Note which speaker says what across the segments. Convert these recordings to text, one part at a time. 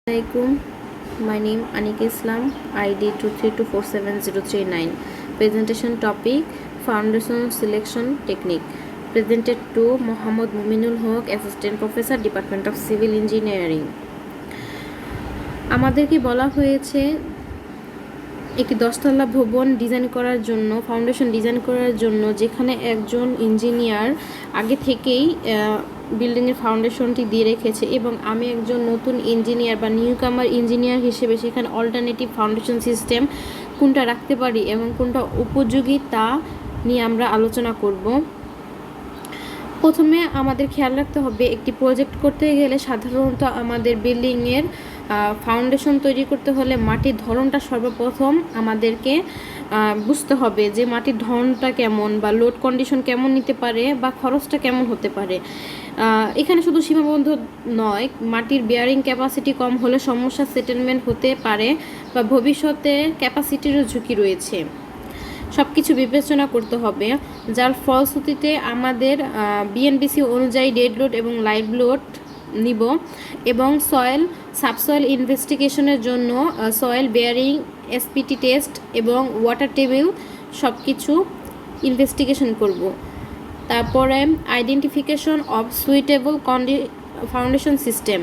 Speaker 1: Assalamualaikum. My name Anika Islam, ID 232477039. Presentation topic Foundation Selection Technique. Presented to Mohammad Muminul Haq, Assistant Professor, Department of Civil Engineering. আমাদেরকে বলা হয়েছে একটি 10তলা ভবন design করার জন্য, foundation design করার জন্য, যেখানে একজন ইঞ্জিনিয়ার আগে থেকেই বিল্ডিংয়ের ফাউন্ডেশনটি দিয়ে রেখেছে এবং আমি একজন নতুন ইঞ্জিনিয়ার বা নিউকামার ইঞ্জিনিয়ার হিসেবে সেখানে অল্টারনেটিভ ফাউন্ডেশন সিস্টেম কোনটা রাখতে পারি এবং কোনটা উপযোগী তা নিয়ে আমরা আলোচনা করব। প্রথমে আমাদের খেয়াল রাখতে হবে, একটি প্রজেক্ট করতে গেলে সাধারণত আমাদের বিল্ডিংয়ের ফাউন্ডেশন তৈরি করতে হলে মাটির ধরনটা সর্বপ্রথম আমাদেরকে বুঝতে হবে যে মাটির ধরনটা কেমন বা লোড কন্ডিশন কেমন নিতে পারে বা খরচটা কেমন হতে পারে। এখানে শুধু সীমাবদ্ধ নয়, মাটির বেয়ারিং ক্যাপাসিটি কম হলে সমস্যা সেটেলমেন্ট হতে পারে বা ভবিষ্যতে ক্যাপাসিটিরও ঝুঁকি রয়েছে। সব কিছু বিবেচনা করতে হবে, যার ফলশ্রুতিতে আমাদের বিএনবিসি অনুযায়ী ডেড লোড এবং লাইভ লোড নিব এবং সয়েল সাবসয়েল ইনভেস্টিগেশনের জন্য সয়েল বেয়ারিং এসপিটি টেস্ট এবং ওয়াটার টেবিল সব কিছু ইনভেস্টিগেশন করব। তারপরে identification of suitable foundation system.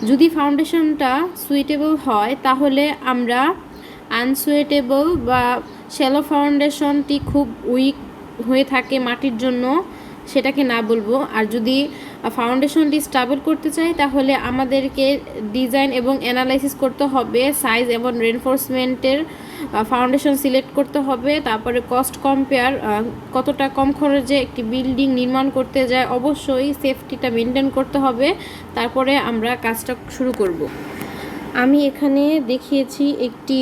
Speaker 1: যদি ফাউন্ডেশনটা সুইটেবল হয় তাহলে আমরা আনসুইটেবল বা শ্যালো ফাউন্ডেশনটি খুব উইক হয়ে থাকে মাটির জন্য সেটাকে না বলবো। আর যদি ফাউন্ডেশনটি স্টেবল করতে চাই তাহলে আমাদেরকে ডিজাইন এবং অ্যানালাইসিস করতে হবে, সাইজ এবং রেনফোর্সমেন্টের ফাউন্ডেশন সিলেক্ট করতে হবে, তারপরে কস্ট কম্পেয়ার, কতটা কম খরচে একটি বিল্ডিং নির্মাণ করতে যায়, অবশ্যই সেফটিটা মেনটেন করতে হবে, তারপরে আমরা কাজটা শুরু করব। আমি এখানে দেখিয়েছি একটি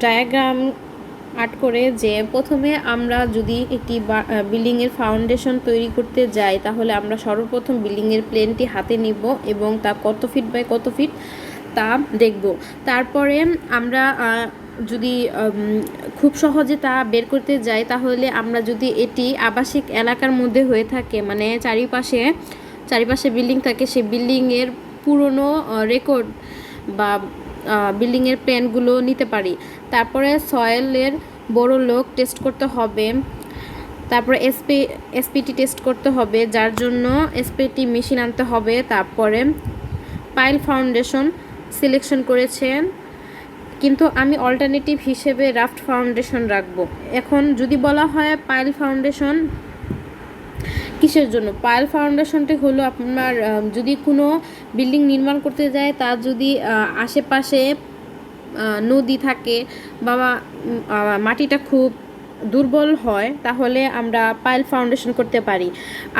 Speaker 1: ডায়াগ্রাম আর্ট করে যে প্রথমে আমরা যদি একটি বিল্ডিংয়ের ফাউন্ডেশন তৈরি করতে যাই তাহলে আমরা সর্বপ্রথম বিল্ডিংয়ের প্ল্যানটি হাতে নিব এবং তা কত ফিট বাই কত ফিট তা দেখব। তারপরে আমরা যদি খুব সহজে তা বের করতে যাই তাহলে আমরা যদি এটি আবাসিক এলাকার মধ্যে হয়ে থাকে, মানে চারিপাশে বিল্ডিং থাকে, সেই বিল্ডিংয়ের পুরনো রেকর্ড বা বিল্ডিংয়ের প্ল্যানগুলো নিতে পারি। তারপরে সয়েলের বড় লোক টেস্ট করতে হবে, তারপরে এসপিটি টেস্ট করতে হবে, যার জন্য এসপিটি মেশিন আনতে হবে। তারপরে পাইল ফাউন্ডেশন সিলেকশন করেছেন, কিন্তু আমি অল্টারনেটিভ হিসেবে রাফট ফাউন্ডেশন রাখবো। এখন যদি বলা হয় পাইল ফাউন্ডেশন কিসের জন্য, পাইল ফাউন্ডেশনটি হলো আপনার যদি কোনো বিল্ডিং নির্মাণ করতে যায় তার যদি আশেপাশে নদী থাকে বা মাটিটা খুব দুর্বল হয় তাহলে আমরা পাইল ফাউন্ডেশন করতে পারি।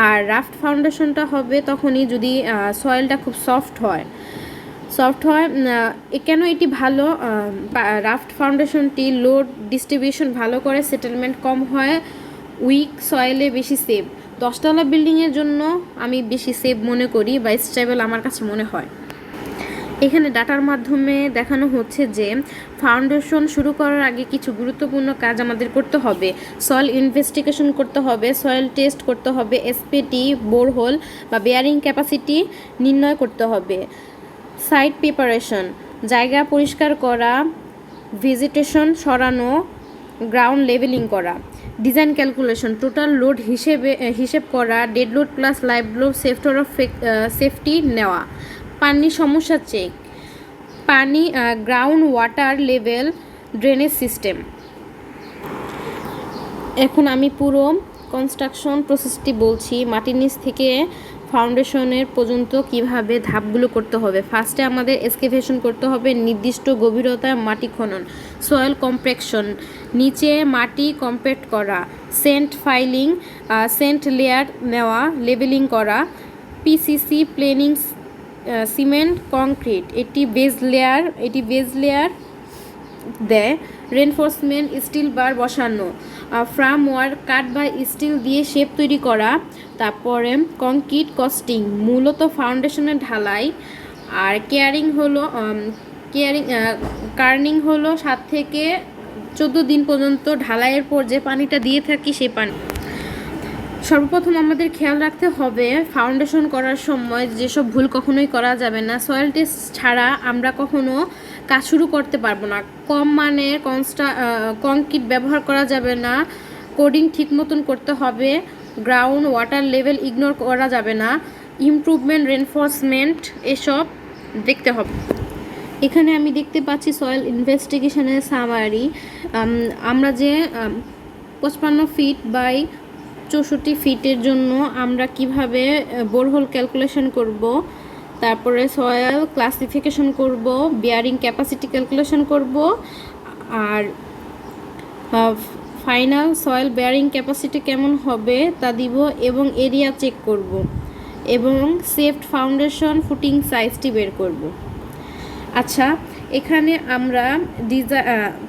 Speaker 1: আর রাফট ফাউন্ডেশনটা হবে তখনই যদি সয়েলটা খুব সফট হয়। কেন এটি ভালো? রাফট ফাউন্ডেশনটি লোড ডিস্ট্রিবিউশন ভালো করে, সেটেলমেন্ট কম হয়, উইক সয়েলে বেশি সেফ। 10তলা বিল্ডিংয়ের জন্য আমি বেশি সেফ মনে করি বা স্টেবল আমার কাছে মনে হয়। এখানে ডাটার মাধ্যমে দেখানো হচ্ছে যে ফাউন্ডেশন শুরু করার আগে কিছু গুরুত্বপূর্ণ কাজ আমাদের করতে হবে। সয়েল ইনভেস্টিগেশন করতে হবে, সয়েল টেস্ট করতে হবে, এসপিটি, বোরহোল বা বেয়ারিং ক্যাপাসিটি নির্ণয় করতে হবে। সাইট প্রিপারেশন, জায়গা পরিষ্কার করা, ভেজিটেশন সরানো, গ্রাউন্ড লেভেলিং করা। ডিজাইন ক্যালকুলেশন, টোটাল লোড হিসেব করা, dead load plus live load, safety নেওয়া। পানি সমস্যা চেক, পানি ground water level, drainage system. এখন আমি পুরো কনস্ট্রাকশন প্রসেসটি বলছি, মাটির নিচ থেকে ফাউন্ডেশনের পর্যন্ত কিভাবে ধাপগুলো করতে হবে। ফার্স্টে আমাদের এক্সকেভেশন করতে হবে, নির্দিষ্ট গভীরতায় মাটি খনন, সয়েল কম্প্যাকশন, নিচে মাটি কম্প্যাক্ট করা, সেন্ট লেয়ার নেওয়া, লেবেলিং করা, পিসিসি প্লেনিং, সিমেন্ট কংক্রিট, এটি বেজ লেয়ার দেয়, রেনফোর্সমেন্ট, স্টিল বার বসানো, ফ্রেমওয়ার্ক কাঠ বা স্টিল দিয়ে শেপ তৈরি করা। তারপরে কংক্রিট কস্টিং, মূলত ফাউন্ডেশনের ঢালাই। আর কার্নিং হলো 7 থেকে 14 দিন পর্যন্ত ঢালাইয়ের পর যে পানিটা দিয়ে থাকি সেই পানি। সর্বপ্রথম আমাদের খেয়াল রাখতে হবে ফাউন্ডেশন করার সময় যেসব ভুল কখনোই করা যাবে না। সয়েল টেস্ট ছাড়া আমরা কখনো কাজ শুরু করতে পারবো না। কম মানের কংক্রিট ব্যবহার করা যাবে না। কোডিং ঠিক মতন করতে হবে। গ্রাউন্ড ওয়াটার লেভেল ইগনোর করা যাবে না। ইমপ্রুভমেন্ট, রেনফোর্সমেন্ট এসব দেখতে হবে। এখানে আমি দেখতে পাচ্ছি সয়েল ইনভেস্টিগেশনের সামারি। আমরা যে 55 ফিট বাই 64 ফিটের জন্য আমরা কিভাবে বোরহোল ক্যালকুলেশন করব, তারপরে সয়েল ক্লাসিফিকেশন করব, বিয়ারিং ক্যাপাসিটি ক্যালকুলেশন করব, আর ফাইনাল সয়েল বিয়ারিং ক্যাপাসিটি কেমন হবে তা দিব, এবং এরিয়া চেক করব, এবং সেফট ফাউন্ডেশন ফুটিং সাইজটি বের করব। আচ্ছা, এখানে আমরা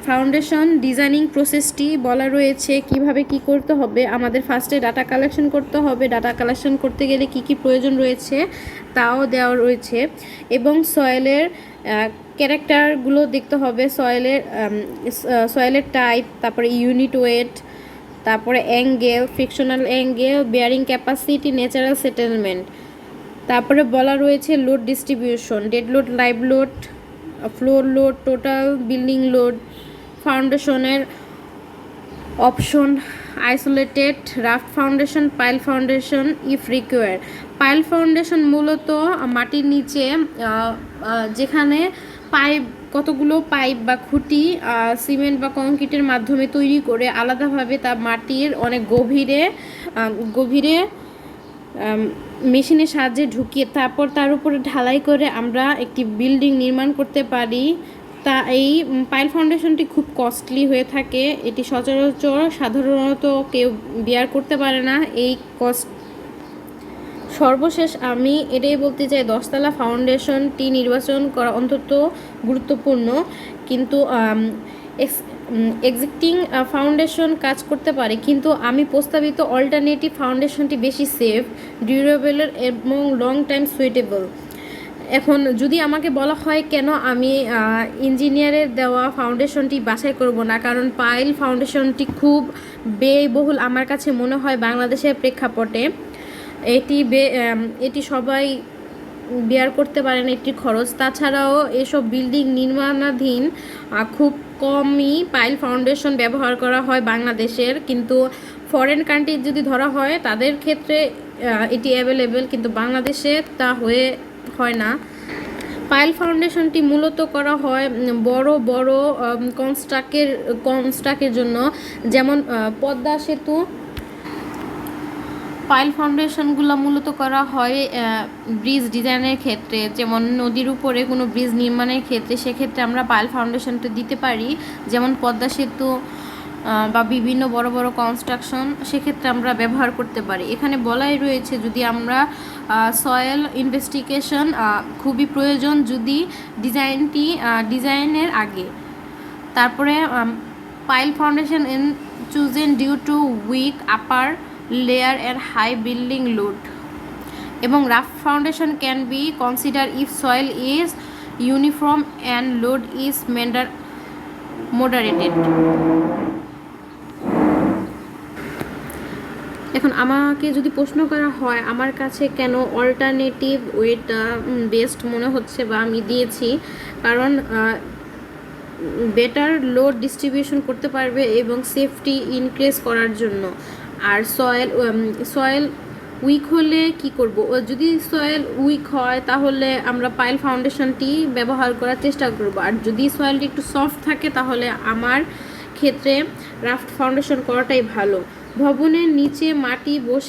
Speaker 1: ফাউন্ডেশন ডিজাইনিং প্রসেসটি বলা রয়েছে কিভাবে কি করতে হবে। আমাদের ফার্স্টে ডাটা কালেকশন করতে হবে। ডাটা কালেকশন করতে গেলে কি কি প্রয়োজন রয়েছে তাও দেওয়া রয়েছে, এবং সয়েলের ক্যারেক্টারগুলো দেখতে হবে। সয়েলের টাইপ, তারপরে ইউনিট ওয়েট, তারপরে angle, frictional angle, bearing capacity, natural settlement. তারপরে বলা রয়েছে load distribution, dead load, live load, floor load, total building load, ফাউন্ডেশনের option, isolated, raft foundation, pile foundation if require. Pile foundation মূলত মাটির নিচে যেখানে কতগুলো পাইপ বা খুঁটি সিমেন্ট বা কংক্রিটের মাধ্যমে তৈরি করে আলাদাভাবে তা মাটির অনেক গভীরে মেশিনের সাহায্যে ঢুকিয়ে তারপর তার উপরে ঢালাই করে আমরা একটি বিল্ডিং নির্মাণ করতে পারি। তা এই পাইল ফাউন্ডেশনটি খুব কস্টলি হয়ে থাকে। এটি সচরাচর সাধারণত কেউ বিয়ার করতে পারে না এই কস্ট। সর্বশেষ আমি এটাই বলতে চাই, 10তলা ফাউন্ডেশনটি নির্বাচন করা অন্তত গুরুত্বপূর্ণ, কিন্তু এক্সিস্টিং ফাউন্ডেশন কাজ করতে পারে, কিন্তু আমি প্রস্তাবিত অল্টারনেটিভ ফাউন্ডেশনটি বেশি সেফ, ডিউরেবল এবং লং টাইম সুইটেবল। এখন যদি আমাকে বলা হয় কেন আমি ইঞ্জিনিয়ারের দেওয়া ফাউন্ডেশনটি বাছাই করব না, কারণ পাইল ফাউন্ডেশনটি খুব ব্যয়বহুল আমার কাছে মনে হয় বাংলাদেশের প্রেক্ষাপটে। এটি সবাই বেয়ার করতে পারে না এটির খরচ। তাছাড়াও এসব বিল্ডিং নির্মাণাধীন খুব কমই পাইল ফাউন্ডেশন ব্যবহার করা হয় বাংলাদেশের, কিন্তু ফরেন কান্ট্রি যদি ধরা হয় তাদের ক্ষেত্রে এটি অ্যাভেলেবেল, কিন্তু বাংলাদেশে তা হয় না। পাইল ফাউন্ডেশনটি মূলত করা হয় বড় বড় কনস্ট্রাক্টের জন্য, যেমন পদ্মা সেতু। পাইল ফাউন্ডেশনগুলো মূলত করা হয় ব্রিজ ডিজাইনের ক্ষেত্রে, যেমন নদীর উপরে কোনো ব্রিজ নির্মাণের ক্ষেত্রে, সেক্ষেত্রে আমরা পাইল ফাউন্ডেশনটা দিতে পারি, যেমন পদ্মা সেতু বা বিভিন্ন বড় বড় কনস্ট্রাকশন, সেক্ষেত্রে আমরা ব্যবহার করতে পারি। এখানে বলাই রয়েছে যদি আমরা সয়েল ইনভেস্টিগেশন খুবই প্রয়োজন যদি ডিজাইনের আগে। তারপরে pile foundation in chosen due to weak upper layer and high building load, এবং rough foundation can be considered if soil is uniform and load is moderated. এখন আমাকে যদি প্রশ্ন করা হয় আমার কাছে কেন অল্টারনেটিভ ওয়েটা বেস্ট মনে হচ্ছে বা আমি দিয়েছি, কারণ বেটার লোড ডিস্ট্রিবিউশন করতে পারবে এবং সেফটি ইনক্রিজ করার জন্য। আর সয়েল উইক হলে কি করব, যদি সয়েল উইক হয় তাহলে আমরা পাইল ফাউন্ডেশনটি ব্যবহার করার চেষ্টা করব, আর যদি সয়েলটি একটু সফট থাকে তাহলে আমার ক্ষেত্রে রাফট ফাউন্ডেশন করাটাই ভালো। ভবনের নিচে মাটি বসে